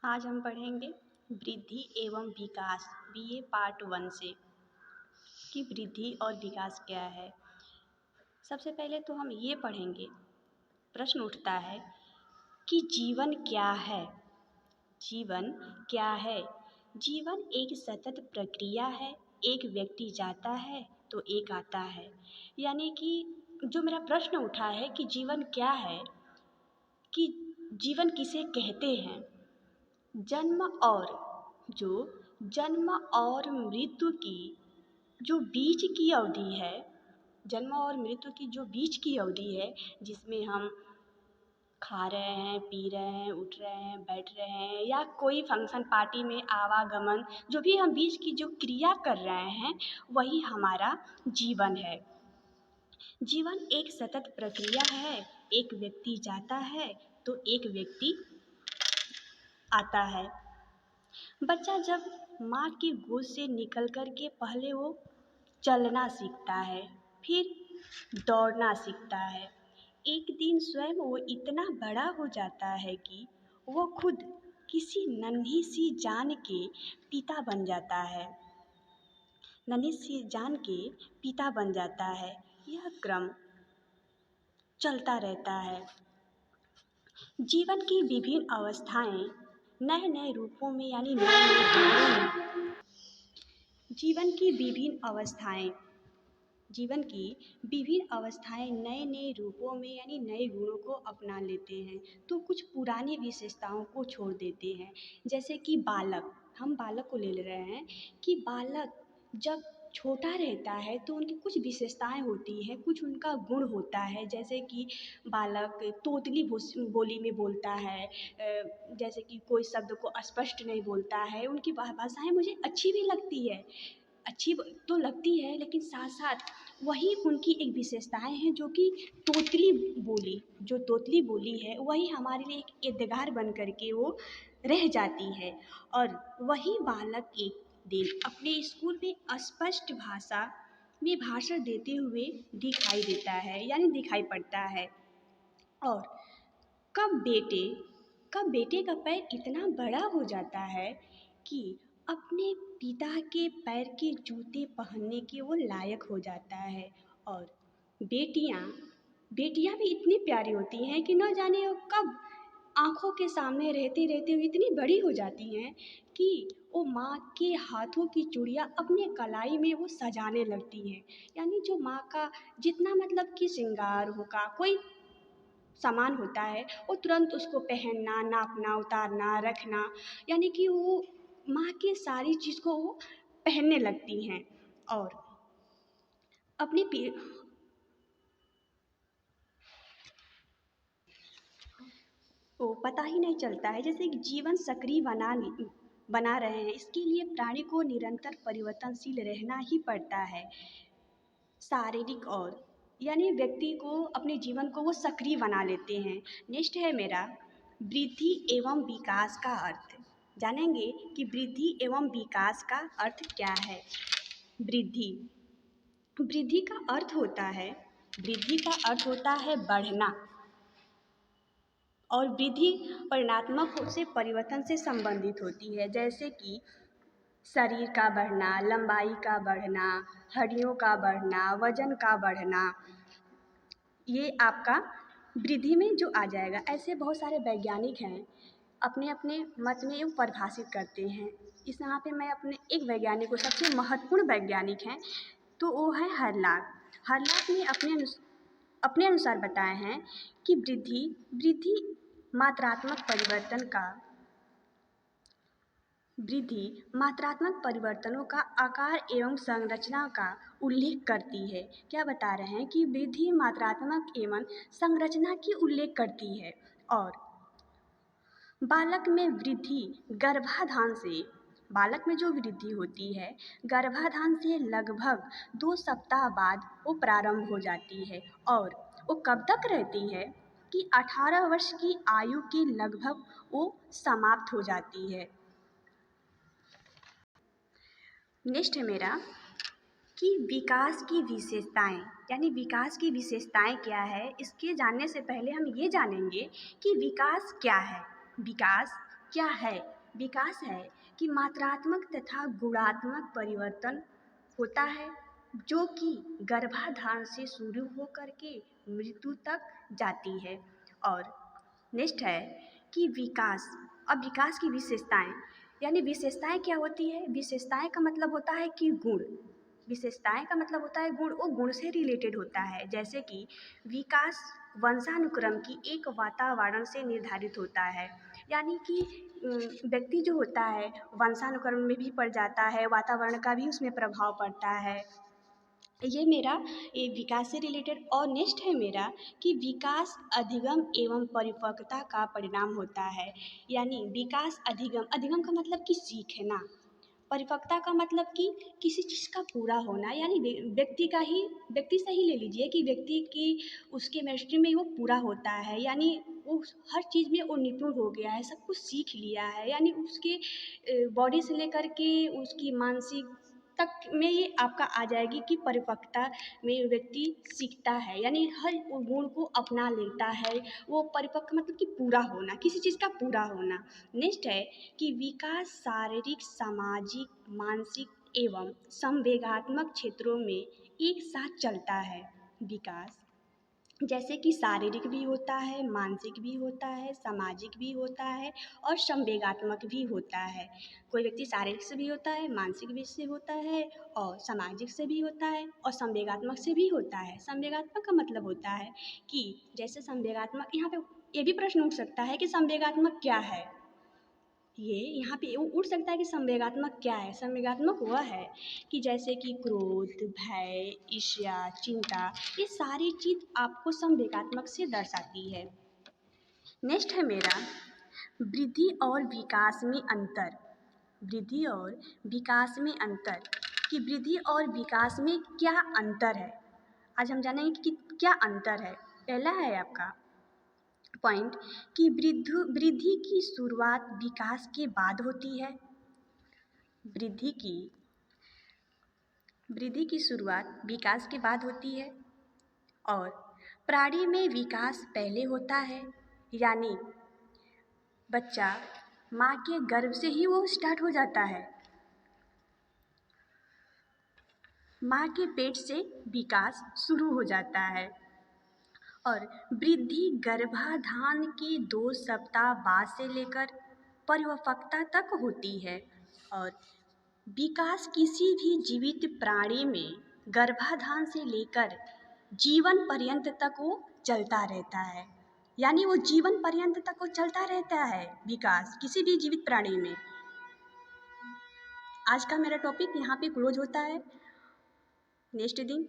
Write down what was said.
आज हम पढ़ेंगे वृद्धि एवं विकास बीए पार्ट 1 से कि वृद्धि और विकास क्या है। सबसे पहले तो हम ये पढ़ेंगे, प्रश्न उठता है कि जीवन क्या है। जीवन क्या है? जीवन एक सतत प्रक्रिया है। एक व्यक्ति जाता है तो एक आता है। यानी कि जो मेरा प्रश्न उठा है कि जीवन क्या है, कि जीवन किसे कहते हैं। जन्म और जो जन्म और मृत्यु की जो बीच की अवधि है, जन्म और मृत्यु की जो बीच की अवधि है, जिसमें हम खा रहे हैं, पी रहे हैं, उठ रहे हैं, बैठ रहे हैं, या कोई फंक्शन पार्टी में आवागमन, जो भी हम बीच की जो क्रिया कर रहे हैं, वही हमारा जीवन है। जीवन एक सतत प्रक्रिया है। एक व्यक्ति जाता है तो एक व्यक्ति आता है। बच्चा जब माँ की गोद से निकल कर के पहले वो चलना सीखता है, फिर दौड़ना सीखता है। एक दिन स्वयं वो इतना बड़ा हो जाता है कि वो खुद किसी नन्ही सी जान के पिता बन जाता है। नन्ही सी जान के पिता बन जाता है। यह क्रम चलता रहता है। जीवन की विभिन्न अवस्थाएं नए नए रूपों में यानी नए नए गुणों में जीवन की विभिन्न अवस्थाएं जीवन की विभिन्न अवस्थाएं नए नए रूपों में यानी नए गुणों को अपना लेते हैं, तो कुछ पुरानी विशेषताओं को छोड़ देते हैं। जैसे कि बालक, हम बालक को ले रहे हैं कि बालक जब छोटा रहता है तो उनकी कुछ विशेषताएं होती हैं, कुछ उनका गुण होता है। जैसे कि बालक तोतली बोली में बोलता है, जैसे कि कोई शब्द को स्पष्ट नहीं बोलता है। उनकी भाषाएं मुझे अच्छी भी लगती है, अच्छी तो लगती है, लेकिन साथ साथ वही उनकी एक विशेषताएं हैं जो कि तोतली बोली है, वही हमारे लिए एक यादगार बन करके वो रह जाती है। और वही बालक एक दिन अपने स्कूल में स्पष्ट भाषा में भाषण देते हुए दिखाई देता है, यानी दिखाई पड़ता है। और कब बेटे कब बेटे का पैर इतना बड़ा हो जाता है कि अपने पिता के पैर के जूते पहनने के वो लायक हो जाता है। और बेटियां बेटियां भी इतनी प्यारी होती हैं कि न जाने वो कब आँखों के सामने रहते रहते हुए इतनी बड़ी हो जाती हैं कि वो माँ के हाथों की चूड़ियाँ अपने कलाई में वो सजाने लगती हैं। यानी जो माँ का जितना मतलब कि श्रृंगार होगा, कोई सामान होता है, वो तुरंत उसको पहनना, नापना, उतारना, रखना, यानी कि वो माँ की सारी चीज़ को वो पहनने लगती हैं। और अपनी वो पता ही नहीं चलता है, जैसे कि जीवन सक्रिय बना रहे हैं। इसके लिए प्राणी को निरंतर परिवर्तनशील रहना ही पड़ता है। शारीरिक और यानी व्यक्ति को अपने जीवन को वो सक्रिय बना लेते हैं। नेक्स्ट है मेरा वृद्धि एवं विकास का अर्थ। जानेंगे कि वृद्धि एवं विकास का अर्थ क्या है। वृद्धि वृद्धि का अर्थ होता है वृद्धि का अर्थ होता है बढ़ना। और वृद्धि परिणात्मक से परिवर्तन से संबंधित होती है, जैसे कि शरीर का बढ़ना, लंबाई का बढ़ना, हड्डियों का बढ़ना, वजन का बढ़ना, ये आपका वृद्धि में जो आ जाएगा। ऐसे बहुत सारे वैज्ञानिक हैं, अपने अपने मत में यूँ परिभाषित करते हैं। इस यहाँ पे मैं अपने एक वैज्ञानिक को, सबसे महत्वपूर्ण वैज्ञानिक हैं, तो वो है हर्लाक। हर्लाक ने अपने अनुसार बताए हैं कि वृद्धि मात्रात्मक परिवर्तनों का आकार एवं संरचना का उल्लेख करती है। क्या बता रहे हैं कि वृद्धि मात्रात्मक एवं संरचना की उल्लेख करती है। और बालक में जो वृद्धि होती है, गर्भाधान से लगभग 2 सप्ताह बाद वो प्रारंभ हो जाती है। और वो कब तक रहती है कि 18 वर्ष की आयु के लगभग वो समाप्त हो जाती है। नेक्स्ट है मेरा कि विकास की विशेषताएं, यानी विकास की विशेषताएं क्या है। इसके जानने से पहले हम ये जानेंगे कि विकास क्या है। विकास क्या है? विकास है कि मात्रात्मक तथा गुणात्मक परिवर्तन होता है जो कि गर्भाधान से शुरू होकर के मृत्यु तक जाती है। और नेक्स्ट है कि विकास। अब विकास की विशेषताएं, यानी विशेषताएं क्या होती है? विशेषताएं का मतलब होता है कि गुण। विशेषताएं का मतलब होता है गुण, वो गुण से रिलेटेड होता है। जैसे कि विकास वंशानुक्रम की एक वातावरण से निर्धारित होता है, यानी कि व्यक्ति जो होता है वंशानुक्रम में भी पड़ जाता है, वातावरण का भी उसमें प्रभाव पड़ता है। ये मेरा विकास से रिलेटेड। और नेक्स्ट है मेरा कि विकास अधिगम एवं परिपक्वता का परिणाम होता है। यानी विकास अधिगम, अधिगम का मतलब कि सीख है ना, परिपक्वता का मतलब कि किसी चीज़ का पूरा होना, यानी व्यक्ति से ही ले लीजिए कि व्यक्ति की उसके मैच्योरिटी में वो पूरा होता है, यानी वो हर चीज़ में वो निपुण हो गया है, सब कुछ सीख लिया है, यानी उसके बॉडी से लेकर के उसकी मानसिक तक में ये आपका आ जाएगी कि परिपक्वता में व्यक्ति सीखता है, यानी हर गुण को अपना लेता है। वो परिपक्व मतलब कि पूरा होना, किसी चीज़ का पूरा होना। नेक्स्ट है कि विकास शारीरिक, सामाजिक, मानसिक एवं संवेगात्मक क्षेत्रों में एक साथ चलता है। विकास जैसे कि शारीरिक भी होता है, मानसिक भी होता है, सामाजिक भी होता है और संवेगात्मक भी होता है। कोई व्यक्ति शारीरिक से भी होता है, मानसिक भी से होता है और सामाजिक से भी होता है और संवेगात्मक से भी होता है। संवेगात्मक का मतलब होता है कि जैसे संवेगात्मक, यहाँ पे ये भी प्रश्न उठ सकता है कि संवेगात्मक क्या है? ये यहाँ पे उठ सकता है कि संवेगात्मक क्या है? संवेगात्मक वह है कि जैसे कि क्रोध, भय, ईर्ष्या, चिंता, ये सारी चीज़ आपको संवेगात्मक से दर्शाती है। नेक्स्ट है मेरा वृद्धि और विकास में अंतर। वृद्धि और विकास में अंतर, कि वृद्धि और विकास में क्या अंतर है? आज हम जानेंगे कि क्या अंतर है। पहला है आपका पॉइंट कि वृद्धि की शुरुआत विकास के बाद होती है। वृद्धि की शुरुआत विकास के बाद होती है और प्राणी में विकास पहले होता है, यानी बच्चा माँ के गर्भ से ही वो स्टार्ट हो जाता है। माँ के पेट से विकास शुरू हो जाता है और वृद्धि गर्भाधान के 2 सप्ताह बाद से लेकर परिपक्वता तक होती है। और विकास किसी भी जीवित प्राणी में गर्भाधान से लेकर जीवन पर्यंत तक वो चलता रहता है, यानी वो जीवन पर्यंत तक वो चलता रहता है विकास किसी भी जीवित प्राणी में। आज का मेरा टॉपिक यहाँ पे क्लोज होता है। नेक्स्ट दिन